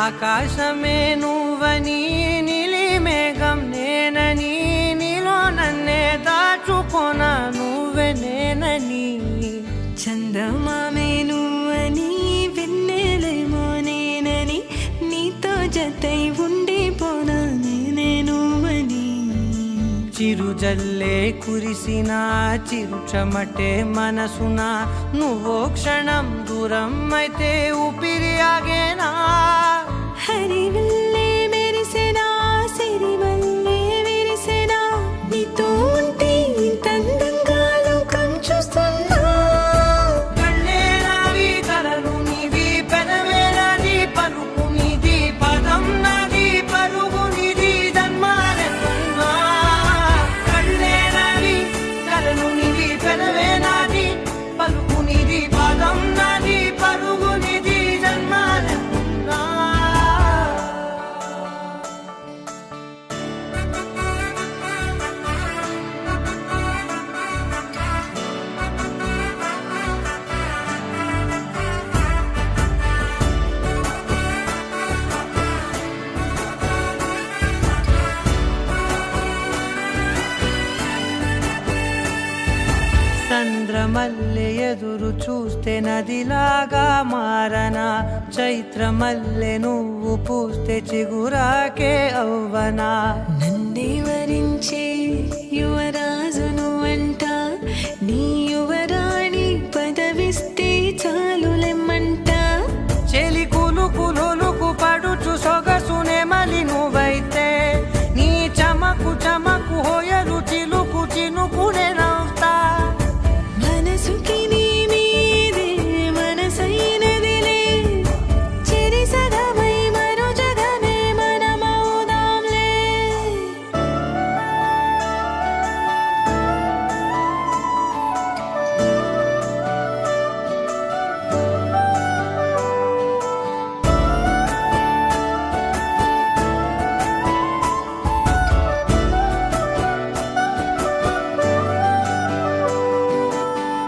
ఆకాశమే నువ్వని నీలి మేఘం నేనని నీలో నన్నే దాచుకోన నువ్వే నేనని చందమామే నువ్వని వెన్నెలేమో నేనని నీతో జతై ఉండిపోనా నేనే నువ్వని చిరుజల్లే కురిసిన చిరు చెమటే మనసున నువ్వో క్షణం దూరం అయితే ఊపిరి ఆగేనా హరివల్లే మెరిసెనా సిరివల్లే విరిసెనా నీతో ఉంటే ఇంతందంగా లోకం చూస్తున్నా కళ్ళే నావి కలలు నీవి పెదవే నాది పలుకు నీది పదం నాది పరుగు నీది జన్మాలెన్నున్నా కళ్ళే నావి కలలు నీవి పెదవే నాది పలుకు నీది పదం నాది పరుగు నీది జన్మాలెన్నున్నా చంద్రమల్లె ఎదురు చూస్తే నదిలాగా మారనా చైత్రమల్లె నువ్వు పూస్తే చిగురాకే అవ్వనా నన్నే వరించే యువరాజు నువ్వంట నీ యువరాణి పదవిస్తే చాలులెమ్మంట చెలి కులుకు పడుచు సొగసునే మలి నువ్వైతే నీ చమకు చమకు హోయలు చిలుకు చినుకునే నవ్వుతా మనసుకి నీ మీదే మనసైనదిలే చెరి సగమై మరో జగమే మనమవుదాంలే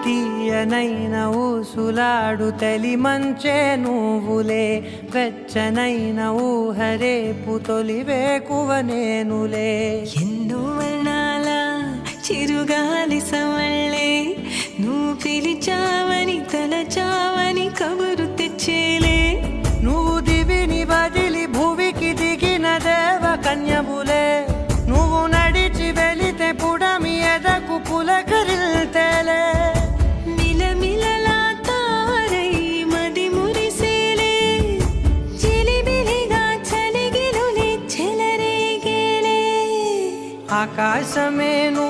తీయనైన ఊసులాడు తలి మంచే నువ్వులే వెచ్చనైన ఊహరేపు తొలి వేకువ నేనులే ఎన్నో వర్ణాల చిరుగాలి సమళ్ళే నువ్వు పిలిచావని తలచావని కబురు తెచ్చేలే నువ్వు దివిని వదిలి భూమికి దిగిన దేవ కన్యబులే నువ్వు నడిచి వెళితే పుడమి ఎదకు పులకరిల్తేలే మిలమిలలా తారై మది మురిసేలే చిలిబిలిగా చలిగిలులే చెలరేగేలే ఆకాశమే నువ్వు